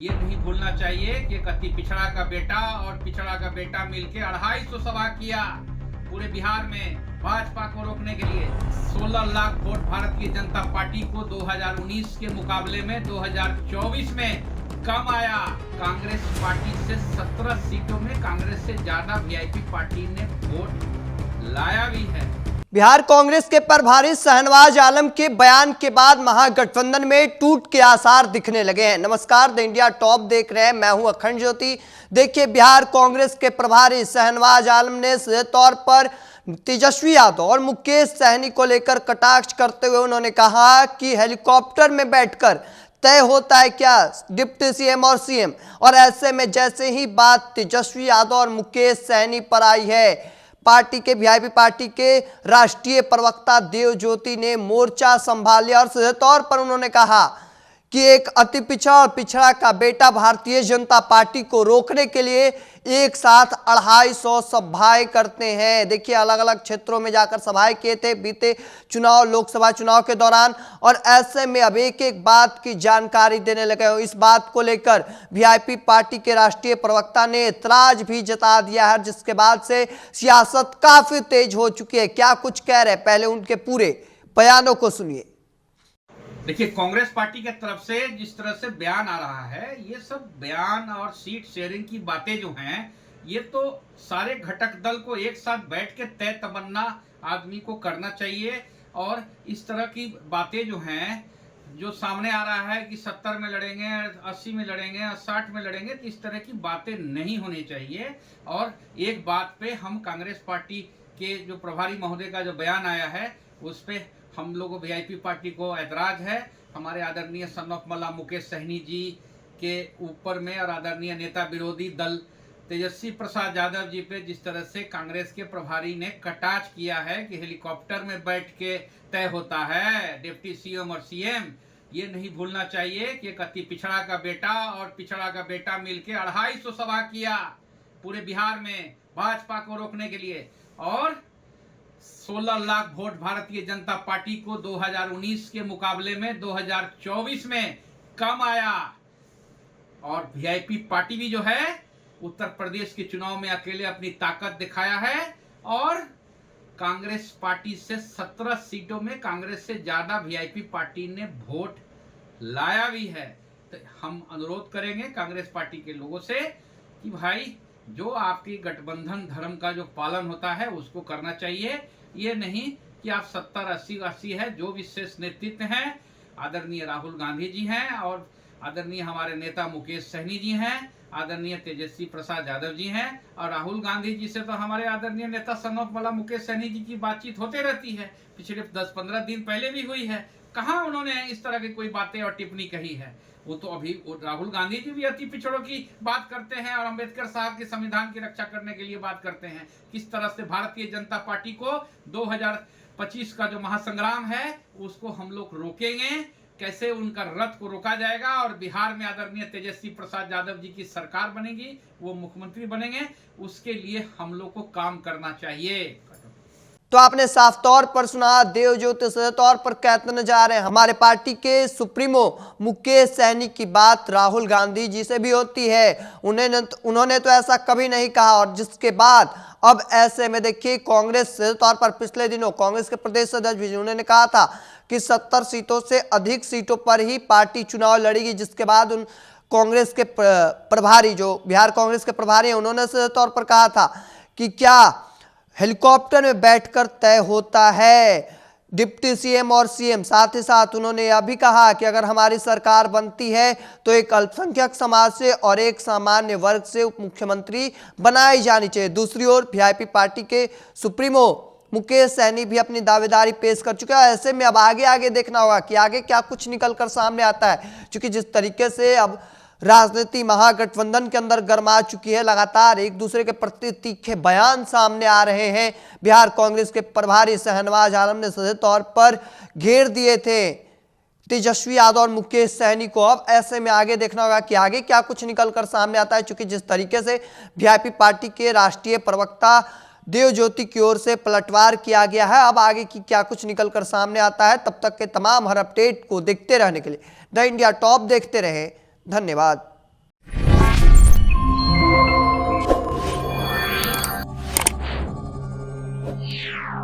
ये नहीं भूलना चाहिए कि एक अति पिछड़ा का बेटा और पिछड़ा का बेटा मिलकर 250 सभा किया पूरे बिहार में भाजपा को रोकने के लिए। 16 लाख वोट भारतीय जनता पार्टी को 2019 के मुकाबले में 2024 में कम आया। कांग्रेस पार्टी से 17 सीटों में कांग्रेस से ज्यादा वीआईपी पार्टी ने वोट लाया भी है। बिहार कांग्रेस के प्रभारी शहनवाज आलम के बयान के बाद महागठबंधन में टूट के आसार दिखने लगे हैं। नमस्कार, द इंडिया टॉप देख रहे हैं, मैं हूं अखंड ज्योति। देखिए, बिहार कांग्रेस के प्रभारी शहनवाज आलम ने सीधे तौर पर तेजस्वी यादव और मुकेश सहनी को लेकर कटाक्ष करते हुए उन्होंने कहा कि हेलीकॉप्टर में बैठकर तय होता है क्या डिप्टी सीएम और सीएम। और ऐसे में जैसे ही बात तेजस्वी यादव और मुकेश सहनी पर आई है, पार्टी के वीआईपी पार्टी के राष्ट्रीय प्रवक्ता देव ज्योति ने मोर्चा संभाल लिया और सीधे तौर पर उन्होंने कहा कि एक अति पिछड़ा और पिछड़ा का बेटा भारतीय जनता पार्टी को रोकने के लिए एक साथ 250 सभाएं करते हैं। देखिए, अलग अलग क्षेत्रों में जाकर सभाएं किए थे बीते चुनाव, लोकसभा चुनाव के दौरान। और ऐसे में अब एक एक बात की जानकारी देने लगे हो। इस बात को लेकर वीआईपी पार्टी के राष्ट्रीय प्रवक्ता ने एतराज भी जता दिया है, जिसके बाद से सियासत काफी तेज हो चुकी है। क्या कुछ कह रहे हैं, पहले उनके पूरे बयानों को सुनिए। देखिए, कांग्रेस पार्टी के तरफ से जिस तरह से बयान आ रहा है, ये सब बयान और सीट शेयरिंग की बातें जो हैं, ये तो सारे घटक दल को एक साथ बैठ के तय तमन्ना आदमी को करना चाहिए। और इस तरह की बातें जो हैं, जो सामने आ रहा है कि 70 में लड़ेंगे, 80 में लड़ेंगे, 60 में लड़ेंगे, तो इस तरह की बातें नहीं होनी चाहिए। और एक बात पे हम कांग्रेस पार्टी के जो प्रभारी महोदय का जो बयान आया है, उस पे हम लोगों वीआईपी पार्टी को ऐतराज है। हमारे आदरणीय सन ऑफ मल्ला मुकेश सहनी जी के ऊपर में और आदरणीय नेता विरोधी दल तेजस्वी प्रसाद यादव जी पे जिस तरह से कांग्रेस के प्रभारी ने कटाक्ष किया है कि हेलीकॉप्टर में बैठ के तय होता है डिप्टी सीएम और सीएम। ये नहीं भूलना चाहिए कि एक अति पिछड़ा का बेटा और पिछड़ा का बेटा मिलकर 250 सभा किया पूरे बिहार में भाजपा को रोकने के लिए। और 16 लाख वोट भारतीय जनता पार्टी को 2019 के मुकाबले में 2024 में कम आया। और वीआईपी पार्टी भी जो है उत्तर प्रदेश के चुनाव में अकेले अपनी ताकत दिखाया है और कांग्रेस पार्टी से 17 सीटों में कांग्रेस से ज्यादा वीआईपी पार्टी ने वोट लाया भी है। तो हम अनुरोध करेंगे कांग्रेस पार्टी के लोगों से कि भाई, जो आपकी गठबंधन धर्म का जो पालन होता है उसको करना चाहिए। ये नहीं कि आप 70-80 है। जो विशेष नेतृत्व हैं, आदरणीय राहुल गांधी जी हैं और आदरणीय हमारे नेता मुकेश सहनी जी हैं, आदरणीय तेजस्वी प्रसाद यादव जी हैं। और राहुल गांधी जी से तो हमारे आदरणीय नेता सन ऑफ मल्ला मुकेश सहनी जी की बातचीत होते रहती है, पिछले 10-15 दिन पहले भी हुई है। कहाँ उन्होंने इस तरह की कोई बातें और टिप्पणी कही है? वो तो अभी राहुल गांधी जी भी अति पिछड़ों की बात करते हैं और अंबेडकर साहब के संविधान की रक्षा करने के लिए बात करते हैं। किस तरह से भारतीय जनता पार्टी को 2025 का जो महासंग्राम है उसको हम लोग रोकेंगे, कैसे उनका रथ को रोका जाएगा और बिहार में आदरणीय तेजस्वी प्रसाद यादव जी की सरकार बनेगी, वो मुख्यमंत्री बनेंगे, उसके लिए हम लोग को काम करना चाहिए। तो आपने साफ तौर पर सुना, देव ज्योति सीधे तौर पर कहते नजर आ रहे हैं हमारे पार्टी के सुप्रीमो मुकेश सहनी की बात राहुल गांधी जी से भी होती है। उन्होंने तो ऐसा कभी नहीं कहा। और जिसके बाद अब ऐसे में देखिए, कांग्रेस सीधे तौर पर पिछले दिनों कांग्रेस के प्रदेश अध्यक्ष भी उन्होंने कहा था कि 70 सीटों से अधिक सीटों पर ही पार्टी चुनाव लड़ेगी। जिसके बाद उन कांग्रेस के प्रभारी, जो बिहार कांग्रेस के प्रभारी हैं, उन्होंने सीधे तौर पर कहा था कि क्या हेलीकॉप्टर में बैठकर तय होता है डिप्टी सीएम और सीएम। साथ ही साथ उन्होंने यह भी कहा कि अगर हमारी सरकार बनती है तो एक अल्पसंख्यक समाज से और एक सामान्य वर्ग से उप मुख्यमंत्री बनाई जानी चाहिए। दूसरी ओर वीआईपी पार्टी के सुप्रीमो मुकेश सहनी भी अपनी दावेदारी पेश कर चुके हैं। ऐसे में अब आगे देखना होगा कि आगे क्या कुछ निकल कर सामने आता है, क्योंकि जिस तरीके से अब राजनीति महागठबंधन के अंदर गर्मा चुकी है, लगातार एक दूसरे के प्रति तीखे बयान सामने आ रहे हैं। बिहार कांग्रेस के प्रभारी शहनवाज आलम ने सीधे तौर पर घेर दिए थे तेजस्वी यादव और मुकेश सहनी को। अब ऐसे में आगे देखना होगा कि आगे क्या कुछ निकल कर सामने आता है, क्योंकि जिस तरीके से वीआईपी पार्टी के राष्ट्रीय प्रवक्ता देव ज्योति की ओर से पलटवार किया गया है, अब आगे की क्या कुछ निकल कर सामने आता है। तब तक के तमाम हर अपडेट को देखते रहने के लिए द इंडिया टॉप देखते रहे। धन्यवाद। है।